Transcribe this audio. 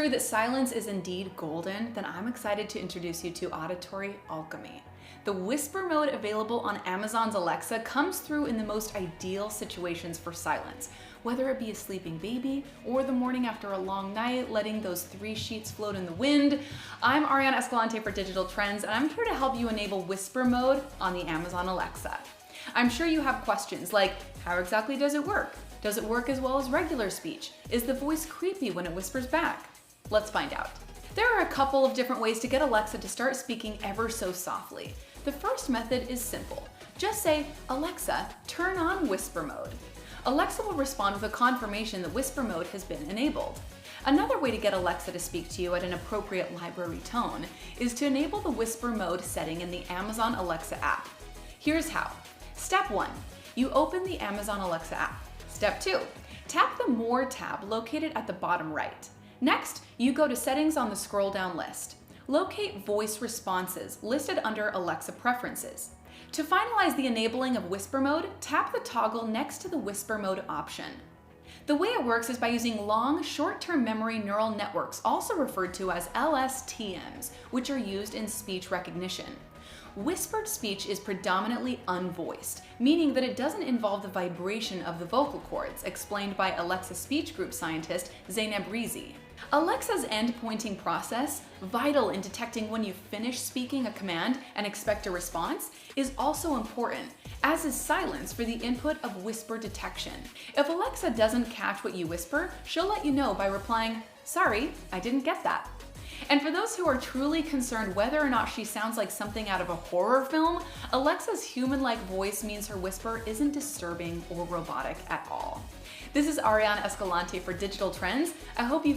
That silence is indeed golden, then I'm excited to introduce you to Auditory Alchemy. The whisper mode available on Amazon's Alexa comes through in the most ideal situations for silence, whether it be a sleeping baby or the morning after a long night, letting those 3 sheets float in the wind. I'm Ariana Escalante for Digital Trends, and I'm here to help you enable whisper mode on the Amazon Alexa. I'm sure you have questions like, how exactly does it work? Does it work as well as regular speech? Is the voice creepy when it whispers back? Let's find out. There are a couple of different ways to get Alexa to start speaking ever so softly. The first method is simple. Just say, Alexa, turn on whisper mode. Alexa will respond with a confirmation that whisper mode has been enabled. Another way to get Alexa to speak to you at an appropriate library tone is to enable the whisper mode setting in the Amazon Alexa app. Here's how. Step 1. You open the Amazon Alexa app. Step 2. Tap the More tab located at the bottom right. Next, you go to Settings on the scroll down list. Locate Voice Responses listed under Alexa Preferences. To finalize the enabling of whisper mode, tap the toggle next to the whisper mode option. The way it works is by using long, short-term memory neural networks, also referred to as LSTMs, which are used in speech recognition. Whispered speech is predominantly unvoiced, meaning that it doesn't involve the vibration of the vocal cords, explained by Alexa Speech Group scientist Zeynep Rezy. Alexa's end-pointing process, vital in detecting when you finish speaking a command and expect a response, is also important, as is silence for the input of whisper detection. If Alexa doesn't catch what you whisper, she'll let you know by replying, "Sorry, I didn't get that." And for those who are truly concerned whether or not she sounds like something out of a horror film, Alexa's human-like voice means her whisper isn't disturbing or robotic at all. This is Ariana Escalante for Digital Trends. I hope you